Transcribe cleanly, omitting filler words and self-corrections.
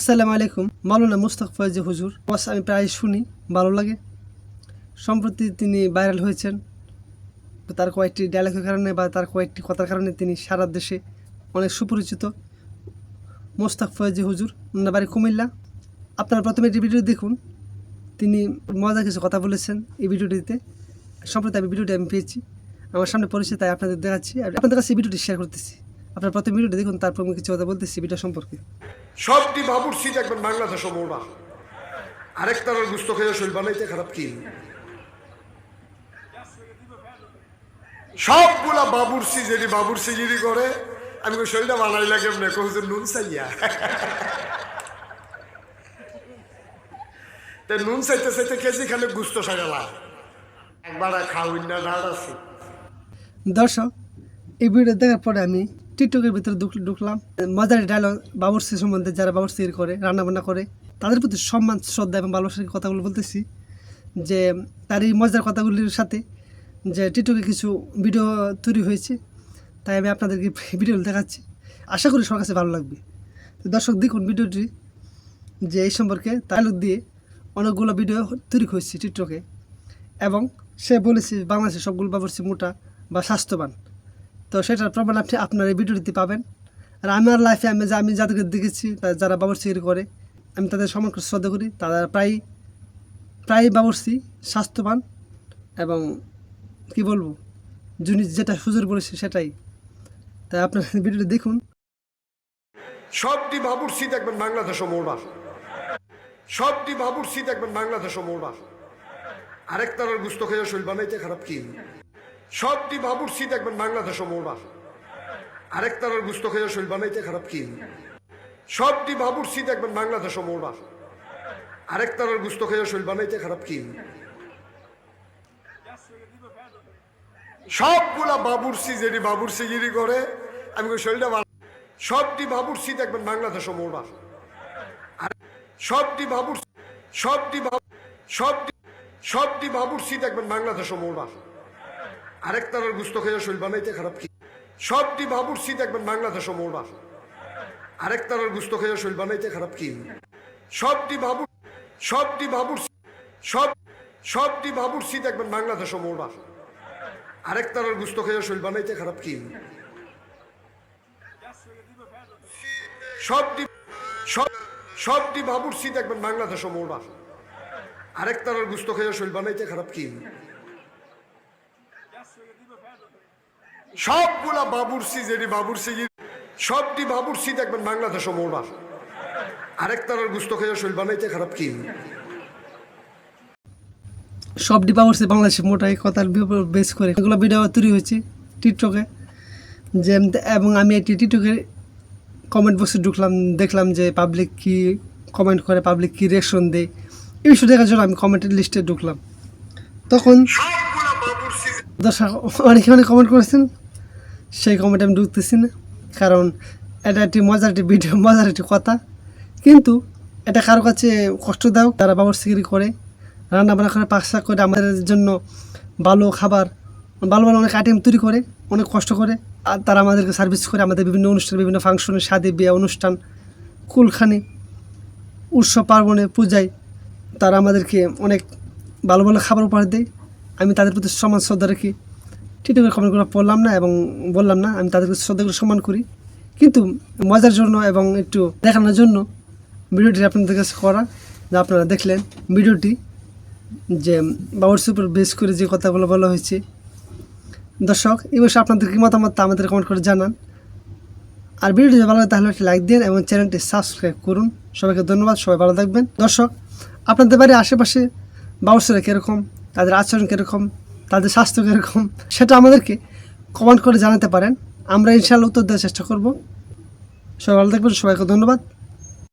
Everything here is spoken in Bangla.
আসসালামু আলাইকুম। মাওলানা মুস্তাক ফয়েজ হুজুর আমি প্রায় শুনি, ভালো লাগে। সম্প্রতি তিনি ভাইরাল হয়েছেন তার কয়েকটি ডায়লগের কারণে বা তার কয়েকটি কথার কারণে তিনি সারা দেশে অনেক সুপরিচিত। মুস্তাক ফয়েজ হুজুর, ওনার বাড়ি কুমিল্লা। আপনারা প্রথমে একটি ভিডিও দেখুন, তিনি মজার কিছু কথা বলেছেন এই ভিডিওটিতে। সম্প্রতি ভিডিওটি আমি পেয়েছি, আমার সামনে পড়েছে, তাই আপনাদের দেখাচ্ছি, আপনাদের কাছে এই ভিডিওটি শেয়ার করতেছি। আপনারা প্রথম ভিডিওটি দেখুন, তারপর আমি কিছু কথা বলতেছি ভিডিও সম্পর্কে। সবটি বাবুর্চি দেখবেন বাংলাদেশ মোড়া, আরেকটার গুস্ত খেয়ে শৈল বানাইতে খারাপ কি? সবগুলা বাবুর্চি যদি বাবুর্চিগিরি করে, আমি শৈলটা বানাই লাগে হুজুর নুন চাইয়া নুন চাইতে চাইতে কেজি খালে গুস্ত সাজালা একবার খাওয়াই না ঢাল আছে। দর্শক, এই ভিডিও দেখার পরে আমি টিকটকের ভিতরে ঢুকলাম। মজার ডায়লগ বাবুর্চি সম্বন্ধে, যারা বাবুর্চি করে রান্নাবান্না করে তাদের প্রতি সম্মান, শ্রদ্ধা এবং ভালোবাসার কথাগুলো বলতেছি। যে তার এই মজার কথাগুলির সাথে যে টিকটকে কিছু ভিডিও তৈরি হয়েছে, তাই আমি আপনাদেরকে ভিডিও দেখাচ্ছি। আশা করি সবার কাছে ভালো লাগবে। তো দর্শক দেখুন ভিডিওটি, যে এই সম্পর্কে ডায়লগ দিয়ে অনেকগুলো ভিডিও তৈরি হয়েছে টিকটকে, এবং সে বলেছে বাংলাদেশের সবগুলো বাবুর্চি মোটা বা স্বাস্থ্যবান। তো সেটার প্রমাণ আপনি আপনার এই ভিডিওটিতে পাবেন। আর আমার লাইফে আমি যাদেরকে দেখেছি, যারা বাবুর্চিগিরি করে, আমি তাদের সম্মান করে শ্রদ্ধা করি। তারা প্রায় বাবুর্চি স্বাস্থ্যবান এবং কি বলবো, যিনি যেটা হুজুর বলেছে সেটাই। তাই আপনার ভিডিওটি দেখুন। সবটি বাবুর্চি দেখবেন বাংলাদেশ মোড়া, সবটি বাবুর্চি দেখবেন বাংলাদেশ মোড়া, আরেকটার গুস্ত খেয়ে শৈল বানাইতে খারাপ কি? সবটি বাবুর্চি দেখবেন বাংলাদেশ মোড়া, আরেকটার গুস্ত খেয়ে শৈল বানাইতে খারাপ কি? সবটি বাবুর্চি দেখবেন বাংলাদেশ মোড়া, আরেকটার গুস্ত খেয়ে শৈল বানাইতে খারাপ কি? সবগুলা বাবুর্চি যদি বাবুর্চিগিরি করে, আমি শৈলটা সবটি বাবুর্চি দেখবেন বাংলাদেশ মোড়া, সবটি বাবুর্চি সবটি বাবুর্চি দেখবেন বাংলাদেশ মোড়া, আরেকটার গুস্ত খেয়ে শৈল বানাইতে খারাপ কি? সবটি বাবুর্চি দেখবেন বাংলাদেশ মোড়া, আরেকটার গুস্ত খেয়ে শৈল বানাইতে খারাপ কি? সবটি বাবুর্চি দেখবেন বাংলাদেশ মোড়া, আরেকটার গুস্ত খেয়ে শৈল বানাইতে খারাপ কি? সবটি বাবুর্চি দেখবেন বাংলাদেশ মোড়া, আরেকটার গুস্ত খেয়ে শৈল বানাইতে খারাপ কি? সবগুলা বাবুর্চি যদি বাবুর্চিগিরি, সবটি বাবুর্চি দেখবেন বাংলাদেশ মোড়া, আরেকটার গুস্ত খেয়ে শৈল বানাইতে খারাপ কি? সবটি বাবুর্চি বাংলাদেশের মোটা, এই কথার বেস করে এগুলো ভিডিও তৈরি হয়েছে টিকটকে। যে এবং আমি একটি টিকটকের কমেন্ট বক্সে ঢুকলাম, দেখলাম যে পাবলিক কি কমেন্ট করে, পাবলিক কি রিয়াকশন দেয়, এই বিষয় দেখার জন্য আমি কমেন্টের লিস্টে ঢুকলাম। তখন দর্শক অনেকে কমেন্ট করেছেন, সেই কমেন্টে আমি ঢুকতেছি না, কারণ এটা একটি মজার একটি ভিডিও, মজার একটি কথা, কিন্তু এটা কারো কাছে কষ্টদায়ক। তারা বাবুর্চিগিরি করে, রান্নাবান্না করে, পাকশাক করে, আমাদের জন্য ভালো খাবার, ভালো অনেক আইটেম তৈরি করে, অনেক কষ্ট করে, আর তারা আমাদেরকে সার্ভিস করে। আমাদের বিভিন্ন অনুষ্ঠান, বিভিন্ন ফাংশনে, শাদী বিয়ে অনুষ্ঠান, কুলখানি, উৎসব পার্বণে, পূজায় তারা আমাদেরকে অনেক ভালো খাবার উপহার দেয়। আমি তাদের প্রতি সম্মান শ্রদ্ধা রাখি। টিকটকের কমেন্টগুলো পড়লাম না এবং বললাম না, আমি তাদেরকে শ্রদ্ধা করে সম্মান করি, কিন্তু মজার জন্য এবং একটু দেখানোর জন্য ভিডিওটি আপনাদের কাছে করা। যা আপনারা দেখলেন ভিডিওটি, যে বাবুর্চির উপর বেস করে যে কথাগুলো বলা হয়েছে। দর্শক, এই বিষয়ে আপনাদের কি মতামত আমাদের কমেন্ট করে জানান। আর ভিডিওটি যদি ভালো লাগে তাহলে একটি লাইক দিন এবং চ্যানেলটি সাবস্ক্রাইব করুন। সবাইকে ধন্যবাদ, সবাই ভালো থাকবেন। দর্শক, আপনাদের বাড়ির আশেপাশে বাবুর্চিরা কীরকম, তাদের আচরণ কীরকম, তাদের স্বাস্থ্য কীরকম, সেটা আমাদেরকে কমেন্ট করে জানাতে পারেন। আমরা ইনশাআল্লাহ উত্তর দেওয়ার চেষ্টা করব। সবাই ভালো থাকবেন, সবাইকে ধন্যবাদ।